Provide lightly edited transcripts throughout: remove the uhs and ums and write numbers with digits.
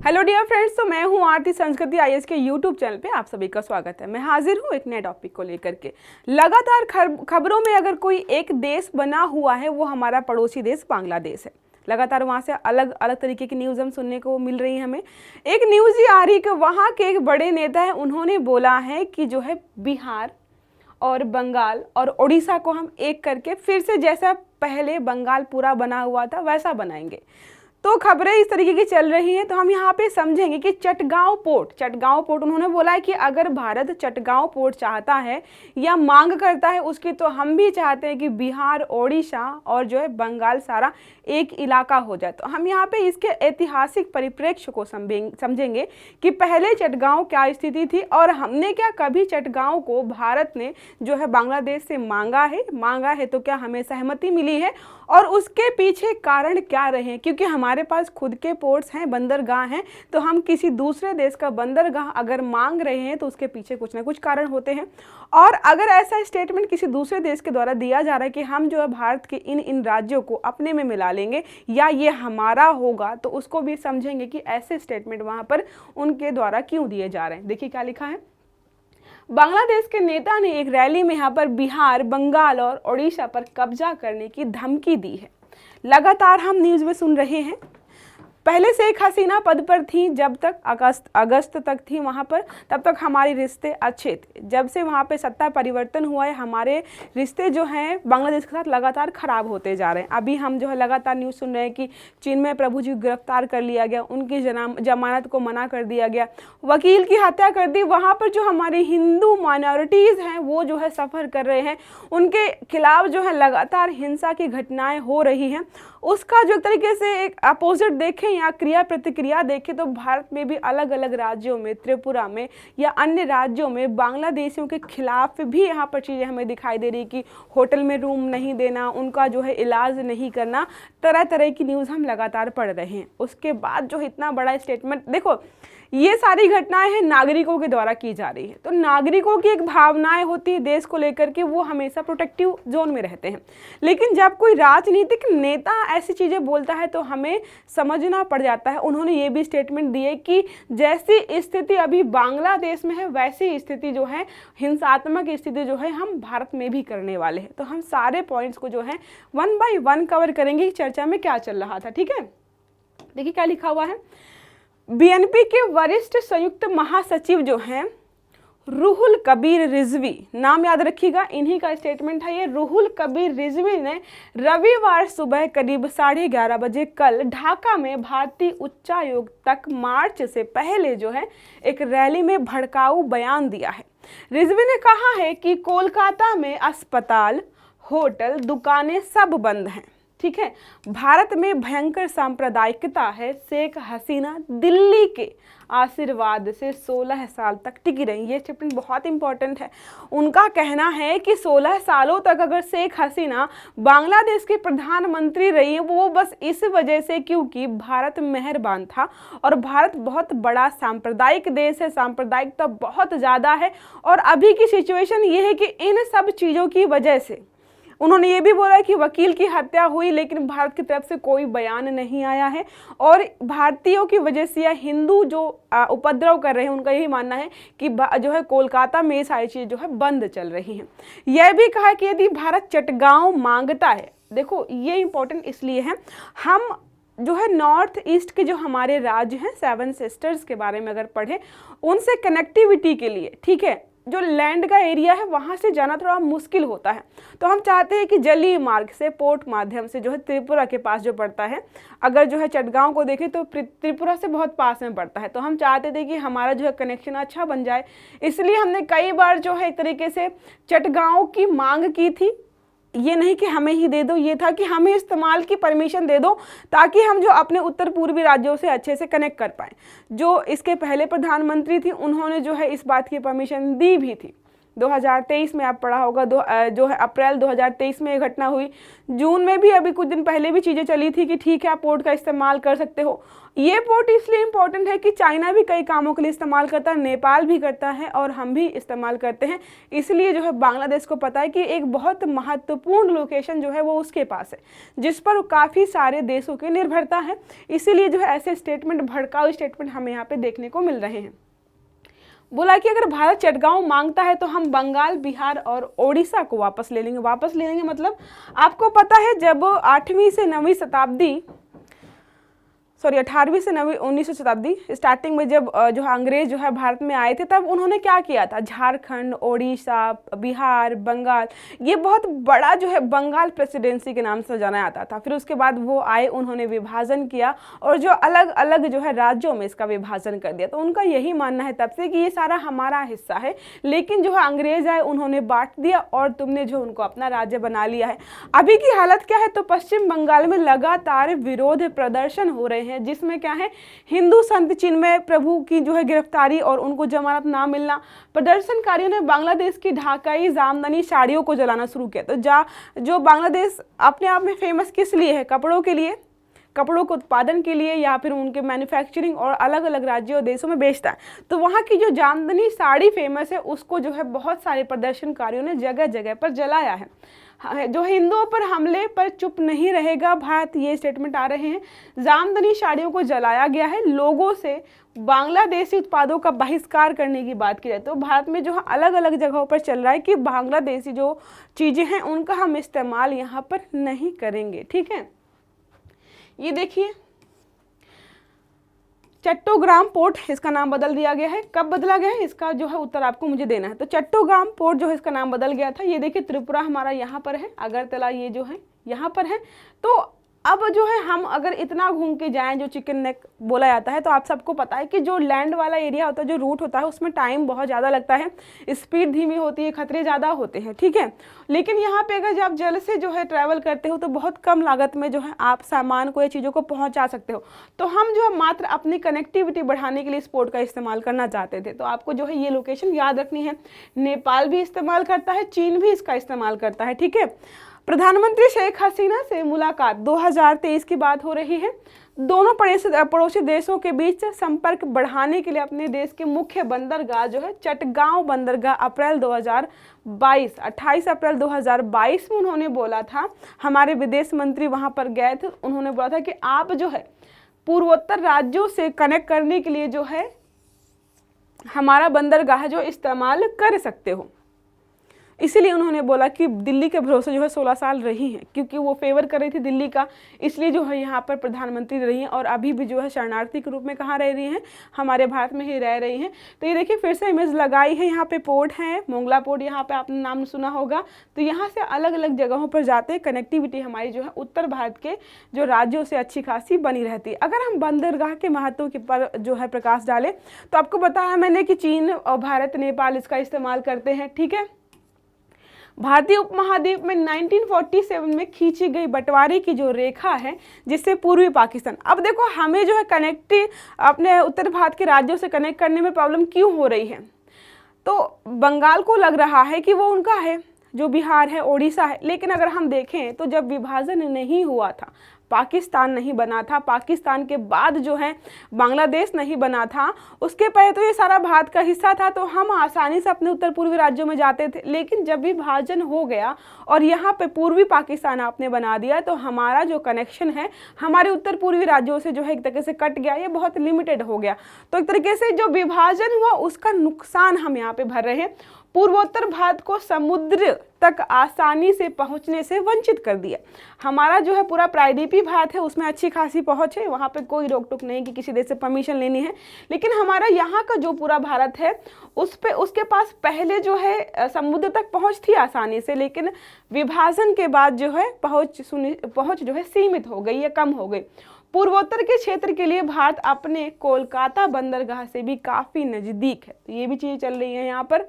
Hello dear friends, तो मैं हूं आरती संस्कृति आईएएस के यूट्यूब चैनल पे आप सभी का स्वागत है। मैं हाजिर हूं एक नए टॉपिक को लेकर के। लगातार खबरों में अगर कोई एक देश बना हुआ है वो हमारा पड़ोसी देश बांग्लादेश है। लगातार वहाँ से अलग अलग तरीके की न्यूज़ हम सुनने को मिल रही है। हमें एक न्यूज़ ये आ रही है कि वहाँ के एक बड़े नेता है, उन्होंने बोला है कि जो है बिहार और बंगाल और उड़ीसा को हम एक करके फिर से जैसा पहले बंगाल पूरा बना हुआ था वैसा बनाएंगे। तो खबरें इस तरीके की चल रही हैं। तो हम यहाँ पे समझेंगे कि चटगांव पोर्ट उन्होंने बोला है कि अगर भारत चटगांव पोर्ट चाहता है या मांग करता है उसकी, तो हम भी चाहते हैं कि बिहार, ओडिशा और जो है बंगाल सारा एक इलाका हो जाए। तो हम यहाँ पे इसके ऐतिहासिक परिप्रेक्ष्य को समझेंगे कि पहले चटगांव क्या स्थिति थी और हमने क्या कभी चटगांव को भारत ने जो है बांग्लादेश से मांगा है तो क्या हमें सहमति मिली है और उसके पीछे कारण क्या रहे हैं। क्योंकि हमारे पास खुद के पोर्ट्स हैं, बंदरगाह हैं, तो हम किसी दूसरे देश का बंदरगाह अगर मांग रहे हैं तो उसके पीछे कुछ ना कुछ कारण होते हैं। और अगर ऐसा स्टेटमेंट किसी दूसरे देश के द्वारा दिया जा रहा है कि हम जो है भारत के इन राज्यों को अपने में मिला लेंगे या ये हमारा होगा, तो उसको भी समझेंगे कि ऐसे स्टेटमेंट वहाँ पर उनके द्वारा क्यों दिए जा रहे हैं। देखिए क्या लिखा है। बांग्लादेश के नेता ने एक रैली में यहाँ पर बिहार, बंगाल और ओडिशा पर कब्जा करने की धमकी दी है। लगातार हम न्यूज़ में सुन रहे हैं। पहले शेख हसीना पद पर थी, जब तक अगस्त तक थी वहाँ पर, तब तक हमारे रिश्ते अच्छे थे। जब से वहाँ पे सत्ता परिवर्तन हुआ है, हमारे रिश्ते जो हैं बांग्लादेश के साथ लगातार ख़राब होते जा रहे हैं। अभी हम जो है लगातार न्यूज़ सुन रहे हैं कि चीन में प्रभु जी को गिरफ्तार कर लिया गया, उनकी जमानत को मना कर दिया गया, वकील की हत्या कर दी। वहाँ पर जो हमारी हिंदू माइनॉरिटीज़ हैं वो जो है सफ़र कर रहे हैं, उनके खिलाफ जो है लगातार हिंसा की घटनाएँ हो रही हैं। उसका जो तरीके से एक अपोजिट देखें या क्रिया प्रतिक्रिया देखें तो भारत में भी अलग अलग राज्यों में, त्रिपुरा में या अन्य राज्यों में बांग्लादेशियों के खिलाफ भी यहाँ पर चीज़ें हमें दिखाई दे रही कि होटल में रूम नहीं देना, उनका जो है इलाज नहीं करना, तरह तरह की न्यूज़ हम लगातार पढ़ रहे हैं। उसके बाद जो इतना बड़ा स्टेटमेंट, देखो ये सारी घटनाएं हैं नागरिकों के द्वारा की जा रही है। तो नागरिकों की एक भावनाएं होती है देश को लेकर के, वो हमेशा प्रोटेक्टिव जोन में रहते हैं। लेकिन जब कोई राजनीतिक नेता ऐसी चीज़ें बोलता है तो हमें समझना पड़ जाता है। उन्होंने ये भी स्टेटमेंट दिए कि जैसी स्थिति अभी बांग्लादेश में है वैसी स्थिति जो है, हिंसात्मक स्थिति जो है, हम भारत में भी करने वाले हैं। तो हम सारे पॉइंट्स को जो है 1 बाय 1 कवर करेंगे कि चर्चा में क्या चल रहा था। ठीक है, देखिए क्या लिखा हुआ है। बीएनपी के वरिष्ठ संयुक्त महासचिव जो हैं रूहुल कबीर रिजवी, नाम याद रखिएगा, इन्हीं का स्टेटमेंट है ये। रूहुल कबीर रिजवी ने रविवार सुबह करीब 11:30 बजे कल ढाका में भारतीय उच्चायोग तक मार्च से पहले जो है एक रैली में भड़काऊ बयान दिया है। रिजवी ने कहा है कि कोलकाता में अस्पताल, होटल, दुकानें सब बंद हैं। ठीक है, भारत में भयंकर सांप्रदायिकता है। शेख हसीना दिल्ली के आशीर्वाद से 16 साल तक टिकी रही। ये स्टेटमेंट बहुत इंपॉर्टेंट है। उनका कहना है कि 16 सालों तक अगर शेख हसीना बांग्लादेश के प्रधानमंत्री रही है वो बस इस वजह से क्योंकि भारत मेहरबान था और भारत बहुत बड़ा सांप्रदायिक देश है, सांप्रदायिकता बहुत ज़्यादा है। और अभी की सिचुएशन ये है कि इन सब चीज़ों की वजह से उन्होंने ये भी बोला कि वकील की हत्या हुई लेकिन भारत की तरफ से कोई बयान नहीं आया है और भारतीयों की वजह से या हिंदू जो उपद्रव कर रहे हैं उनका यही मानना है कि जो है कोलकाता में ये सारी चीज़ें जो है बंद चल रही हैं। यह भी कहा कि यदि भारत चटगांव मांगता है, देखो ये इंपॉर्टेंट इसलिए है, हम जो है नॉर्थ ईस्ट के जो हमारे राज्य हैं 7 सिस्टर्स के बारे में अगर पढ़ें, उनसे कनेक्टिविटी के लिए, ठीक है, जो लैंड का एरिया है वहाँ से जाना थोड़ा मुश्किल होता है। तो हम चाहते हैं कि जलीय मार्ग से, पोर्ट माध्यम से जो है त्रिपुरा के पास जो पड़ता है, अगर जो है चटगांव को देखें तो त्रिपुरा से बहुत पास में पड़ता है। तो हम चाहते थे कि हमारा जो है कनेक्शन अच्छा बन जाए, इसलिए हमने कई बार जो है एक तरीके से चटगांव की मांग की थी। ये नहीं कि हमें ही दे दो, ये था कि हमें इस्तेमाल की परमिशन दे दो ताकि हम जो अपने उत्तर पूर्वी राज्यों से अच्छे से कनेक्ट कर पाएँ। जो इसके पहले प्रधानमंत्री थी उन्होंने जो है इस बात की परमिशन दी भी थी। 2023 में आप पढ़ा होगा, जो है अप्रैल 2023 में ये घटना हुई। जून में भी अभी कुछ दिन पहले भी चीज़ें चली थी कि ठीक है आप पोर्ट का इस्तेमाल कर सकते हो। ये पोर्ट इसलिए इम्पोर्टेंट है कि चाइना भी कई कामों के लिए इस्तेमाल करता है, नेपाल भी करता है और हम भी इस्तेमाल करते हैं। इसलिए जो है बांग्लादेश को पता है कि एक बहुत महत्वपूर्ण लोकेशन जो है वो उसके पास है, जिस पर काफ़ी सारे देशों की निर्भरता है। इसीलिए जो है ऐसे स्टेटमेंट, भड़काऊ स्टेटमेंट हमें यहाँ पे देखने को मिल रहे हैं। बोला कि अगर भारत चटगांव मांगता है तो हम बंगाल, बिहार और ओडिशा को वापस ले लेंगे। वापस ले लेंगे मतलब आपको पता है जब 8वीं से 9वीं शताब्दी, 18वीं से 19वीं शताब्दी स्टार्टिंग में जब जो है अंग्रेज जो है भारत में आए थे, तब उन्होंने क्या किया था, झारखंड, ओडिशा, बिहार, बंगाल, ये बहुत बड़ा जो है बंगाल प्रेसिडेंसी के नाम से जाना जाता था। फिर उसके बाद वो आए, उन्होंने विभाजन किया और जो अलग अलग जो है राज्यों में इसका विभाजन कर दिया। तो उनका यही मानना है तब से कि ये सारा हमारा हिस्सा है, लेकिन जो है अंग्रेज आए, उन्होंने बांट दिया और तुमने जो उनको अपना राज्य बना लिया है। अभी की हालत क्या है, तो पश्चिम बंगाल में लगातार विरोध प्रदर्शन हो रहे हैं, जिसमें क्या है, हिंदू संत चिन्मय प्रभु की जो है गिरफ्तारी और उनको जमानत ना मिलना। प्रदर्शनकारियों ने बांग्लादेश की ढाकाई जामदानी साड़ियों को जलाना शुरू किया। तो जो बांग्लादेश अपने आप में फेमस किस लिए है, कपड़ों के लिए, कपड़ों के उत्पादन के लिए, या फिर उनके मैन्युफैक्चरिंग और अलग अलग राज्यों और देशों में बेचता है। तो वहाँ की जो जामदानी साड़ी फेमस है, उसको जो है बहुत सारे प्रदर्शनकारियों ने जगह जगह पर जलाया है। जो हिंदुओं पर हमले पर चुप नहीं रहेगा भारत, ये स्टेटमेंट आ रहे हैं। जामदानी साड़ियों को जलाया गया है। लोगों से बांग्लादेशी उत्पादों का बहिष्कार करने की बात की जाए तो भारत में जो है अलग अलग जगहों पर चल रहा है कि बांग्लादेशी जो चीज़ें हैं उनका हम इस्तेमाल यहाँ पर नहीं करेंगे। ठीक है, ये देखिए चट्टोग्राम पोर्ट, इसका नाम बदल दिया गया है। कब बदला गया है, इसका जो है उत्तर आपको मुझे देना है। तो चट्टोग्राम पोर्ट जो है इसका नाम बदल गया था। ये देखिए त्रिपुरा हमारा यहाँ पर है, अगरतला ये जो है यहाँ पर है। तो अब जो है हम अगर इतना घूम के जाएं, जो चिकन नेक बोला जाता है, तो आप सबको पता है कि जो लैंड वाला एरिया होता है, जो रूट होता है, उसमें टाइम बहुत ज़्यादा लगता है, स्पीड धीमी होती है, खतरे ज़्यादा होते हैं। ठीक है, लेकिन यहाँ पे अगर आप जल से जो है ट्रैवल करते हो तो बहुत कम लागत में जो है आप सामान को या चीज़ों को पहुँचा सकते हो। तो हम जो है मात्र अपनी कनेक्टिविटी बढ़ाने के लिए इस पोर्ट का इस्तेमाल करना चाहते थे। तो आपको जो है ये लोकेशन याद रखनी है। नेपाल भी इस्तेमाल करता है, चीन भी इसका इस्तेमाल करता है। ठीक है, प्रधानमंत्री शेख हसीना से मुलाकात, 2023 की बात हो रही है। दोनों पड़ोसी देशों के बीच संपर्क बढ़ाने के लिए अपने देश के मुख्य बंदरगाह जो है चटगांव बंदरगाह अप्रैल 2022, 28 अप्रैल 2022 में उन्होंने बोला था, हमारे विदेश मंत्री वहां पर गए थे, उन्होंने बोला था कि आप जो है पूर्वोत्तर राज्यों से कनेक्ट करने के लिए जो है हमारा बंदरगाह जो इस्तेमाल कर सकते हो। इसीलिए उन्होंने बोला कि दिल्ली के भरोसे जो है 16 साल रही हैं, क्योंकि वो फेवर कर रही थी दिल्ली का, इसलिए जो है यहाँ पर प्रधानमंत्री रही हैं और अभी भी जो है शरणार्थी के रूप में कहाँ रह रही हैं, हमारे भारत में ही रह रही हैं। तो ये देखिए फिर से इमेज लगाई है, यहाँ पे पोर्ट है, मोंगला पोर्ट, यहाँ पे आपने नाम सुना होगा। तो यहाँ से अलग अलग जगहों पर जाते हैं, कनेक्टिविटी हमारी जो है उत्तर भारत के जो राज्यों से अच्छी खासी बनी रहती है। अगर हम बंदरगाह के महत्व के पर जो है प्रकाश डालें तो आपको बताया मैंने कि चीन और भारत, नेपाल इसका इस्तेमाल करते हैं। ठीक है, भारतीय उपमहाद्वीप में 1947 में खींची गई बंटवारे की जो रेखा है, जिससे पूर्वी पाकिस्तान, अब देखो हमें जो है अपने उत्तर भारत के राज्यों से कनेक्ट करने में प्रॉब्लम क्यों हो रही है, तो बंगाल को लग रहा है कि वो उनका है, जो बिहार है, ओडिशा है। लेकिन अगर हम देखें तो जब विभाजन नहीं हुआ था, पाकिस्तान नहीं बना था, पाकिस्तान के बाद जो है बांग्लादेश नहीं बना था, उसके पहले तो ये सारा भारत का हिस्सा था, तो हम आसानी से अपने उत्तर पूर्वी राज्यों में जाते थे। लेकिन जब विभाजन हो गया और यहाँ पे पूर्वी पाकिस्तान आपने बना दिया, तो हमारा जो कनेक्शन है हमारे उत्तर पूर्वी राज्यों से जो है एक तरीके से कट गया, ये बहुत लिमिटेड हो गया। तो एक तरीके से जो विभाजन हुआ उसका नुकसान हम यहाँ पे भर रहे हैं। पूर्वोत्तर भारत को समुद्र तक आसानी से पहुंचने से वंचित कर दिया। हमारा जो है पूरा प्रायद्वीपीय भारत है, उसमें अच्छी खासी पहुंच है, वहाँ पे कोई रोक टोक नहीं कि किसी देश से परमिशन लेनी है। लेकिन हमारा यहाँ का जो पूरा भारत है उसके पास पहले जो है समुद्र तक पहुँच थी आसानी से, लेकिन विभाजन के बाद जो है पहुँच जो है सीमित हो गई या कम हो गई। पूर्वोत्तर के क्षेत्र के लिए भारत अपने कोलकाता बंदरगाह से भी काफ़ी नज़दीक है। तो ये भी चीज़ें चल रही हैं यहाँ पर।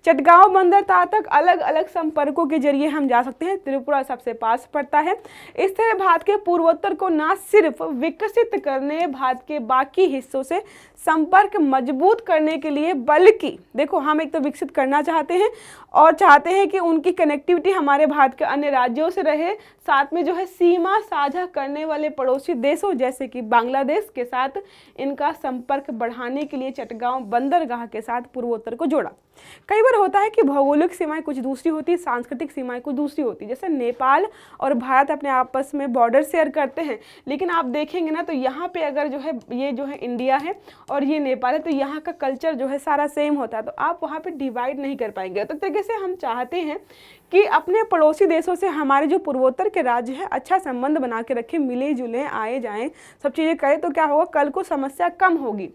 चटगांव बंदरगाह तक अलग अलग संपर्कों के जरिए हम जा सकते हैं। त्रिपुरा सबसे पास पड़ता है। इस तरह भारत के पूर्वोत्तर को न सिर्फ विकसित करने, भारत के बाकी हिस्सों से संपर्क मजबूत करने के लिए, बल्कि देखो हम एक तो विकसित करना चाहते हैं और चाहते हैं कि उनकी कनेक्टिविटी हमारे भारत के अन्य राज्यों से रहे, साथ में जो है सीमा साझा करने वाले पड़ोसी देशों जैसे कि बांग्लादेश के साथ इनका संपर्क बढ़ाने के लिए चटगांव बंदरगाह के साथ पूर्वोत्तर को जोड़ा। कई बार होता है कि भौगोलिक सीमाएं कुछ दूसरी होती, सांस्कृतिक सीमाएं कुछ दूसरी होती। जैसे नेपाल और भारत अपने आपस में बॉर्डर शेयर करते हैं, लेकिन आप देखेंगे ना तो यहाँ पे अगर जो है ये जो है इंडिया है और ये नेपाल है, तो यहाँ का कल्चर जो है सारा सेम होता है, तो आप वहाँ पे डिवाइड नहीं कर पाएंगे। तो तरीके से हम चाहते हैं कि अपने पड़ोसी देशों से हमारे जो पूर्वोत्तर के राज्य है अच्छा संबंध बना के रखें, मिले जुले, आए जाएं, सब चीज़ें करें, तो क्या होगा, कल को समस्या कम होगी।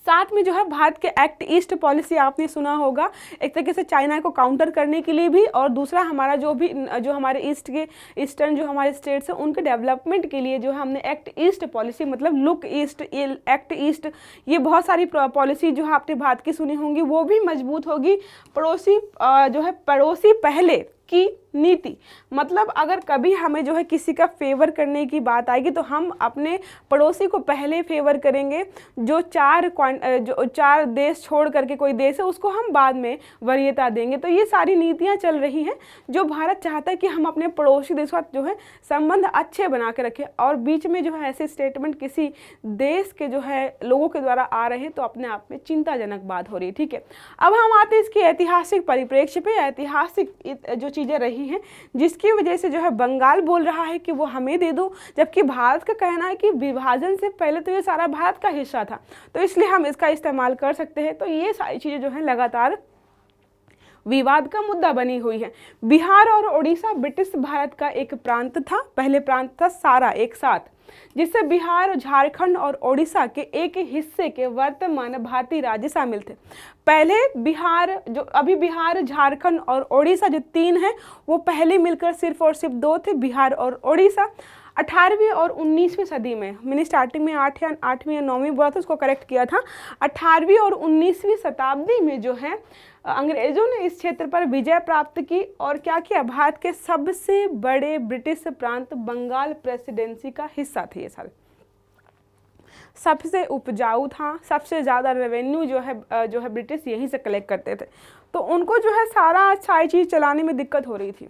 साथ में जो है भारत के एक्ट ईस्ट पॉलिसी आपने सुना होगा, एक तरीके से चाइना को काउंटर करने के लिए भी, और दूसरा हमारा जो हमारे ईस्टर्न जो हमारे स्टेट्स हैं उनके डेवलपमेंट के लिए जो है हमने एक्ट ईस्ट पॉलिसी, मतलब लुक ईस्ट, एक्ट ईस्ट, ये बहुत सारी पॉलिसी जो है आपने भारत की सुनी होंगी, वो भी मजबूत होगी। पड़ोसी पहले की नीति, मतलब अगर कभी हमें जो है किसी का फेवर करने की बात आएगी तो हम अपने पड़ोसी को पहले फेवर करेंगे। जो चार देश छोड़ करके कोई देश है उसको हम बाद में वरीयता देंगे। तो ये सारी नीतियां चल रही हैं जो भारत चाहता है कि हम अपने पड़ोसी देशों का जो है संबंध अच्छे बना के रखें, और बीच में जो है ऐसे स्टेटमेंट किसी देश के जो है लोगों के द्वारा आ रहे हैं तो अपने आप में चिंताजनक बात हो रही है। ठीक है, अब हम आते हैं इसकी ऐतिहासिक परिप्रेक्ष्य पे। ऐतिहासिक जो चीज़ें रही हैं जिसकी वजह से जो है बंगाल बोल रहा है कि वो हमें दे दो, जबकि भारत का कहना है कि विभाजन से पहले तो ये सारा भारत का हिस्सा था, तो इसलिए हम इसका इस्तेमाल कर सकते हैं। तो ये सारी चीज़ें जो है लगातार विवाद का मुद्दा बनी हुई है। बिहार और उड़ीसा ब्रिटिश भारत का एक प्रांत था, पहले प्रांत था सारा एक साथ, जिससे बिहार, झारखंड और ओडिशा के एक हिस्से के वर्तमान भारतीय राज्य शामिल थे। पहले बिहार, जो अभी बिहार, झारखंड और ओडिशा जो तीन हैं वो पहले मिलकर सिर्फ और सिर्फ दो थे, बिहार और ओडिशा। 18वीं और 19वीं सदी में, मैंने स्टार्टिंग में 8वीं या 9वीं बोला था, उसको करेक्ट किया था। 18वीं और 19वीं शताब्दी में जो है अंग्रेजों ने इस क्षेत्र पर विजय प्राप्त की और क्या किया, भारत के सबसे बड़े ब्रिटिश प्रांत बंगाल प्रेसिडेंसी का हिस्सा थे। ये सारे सबसे उपजाऊ था, सबसे ज़्यादा रेवेन्यू जो है ब्रिटिश यहीं से कलेक्ट करते थे, तो उनको जो है सारी चीज़ चलाने में दिक्कत हो रही थी।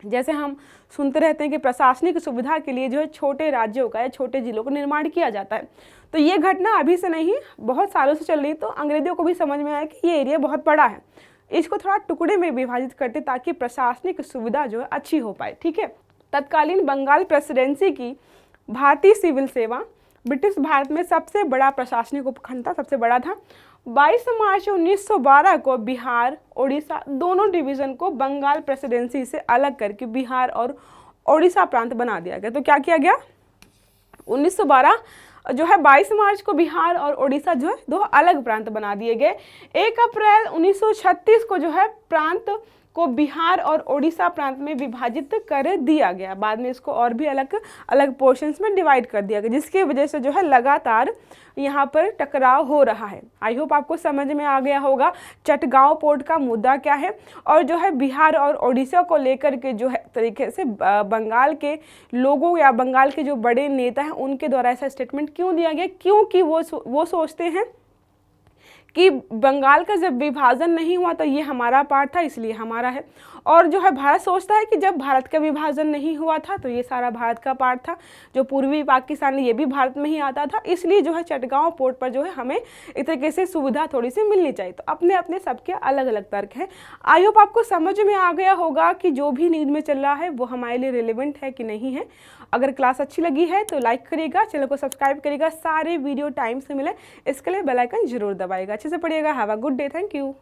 जैसे हम सुनते रहते हैं कि प्रशासनिक सुविधा के लिए जो है छोटे राज्यों का या छोटे जिलों का निर्माण किया जाता है, तो ये घटना अभी से नहीं बहुत सालों से चल रही। तो अंग्रेजों को भी समझ में आया कि ये एरिया बहुत बड़ा है, इसको थोड़ा टुकड़े में विभाजित करते ताकि प्रशासनिक सुविधा जो है अच्छी हो पाए। ठीक है, तत्कालीन बंगाल प्रेसिडेंसी की भारतीय सिविल सेवा ब्रिटिश भारत में सबसे बड़ा प्रशासनिक उपखंड था, सबसे बड़ा था। 22 मार्च 1912 को बिहार, ओडिशा दोनों डिवीज़न को बंगाल प्रेसिडेंसी से अलग करके बिहार और ओडिशा प्रांत बना दिया गया। तो क्या किया गया, 1912 जो है 22 मार्च को बिहार और ओडिशा जो है दो अलग प्रांत बना दिए गए। 1 अप्रैल 1936 को जो है प्रांत को बिहार और ओडिशा प्रांत में विभाजित कर दिया गया। बाद में इसको और भी अलग अलग पोर्शंस में डिवाइड कर दिया गया, जिसकी वजह से जो है लगातार यहाँ पर टकराव हो रहा है। आई होप आपको समझ में आ गया होगा चटगांव पोर्ट का मुद्दा क्या है, और जो है बिहार और ओडिशा को लेकर के जो है तरीके से बंगाल के लोगों या बंगाल के जो बड़े नेता हैं उनके द्वारा ऐसा स्टेटमेंट क्यों दिया गया, क्योंकि वो सोचते हैं कि बंगाल का जब विभाजन नहीं हुआ तो ये हमारा पार्ट था इसलिए हमारा है, और जो है भारत सोचता है कि जब भारत का विभाजन नहीं हुआ था तो ये सारा भारत का पार्ट था, जो पूर्वी पाकिस्तान ये भी भारत में ही आता था, इसलिए जो है चटगांव पोर्ट पर जो है हमें एक तरीके से सुविधा थोड़ी सी मिलनी चाहिए। तो अपने अपने सबके अलग अलग तर्क हैं। आई होप आपको समझ में आ गया होगा कि जो भी न्यूज़ में चल रहा है वो हमारे लिए रिलेवेंट है कि नहीं है। अगर क्लास अच्छी लगी है तो लाइक करिएगा, चैनल को सब्सक्राइब करिएगा, सारे वीडियो टाइम से मिले इसके लिए बेल आइकन जरूर दबाइएगा। अच्छे से पढ़िएगा। Have a good day, thank you.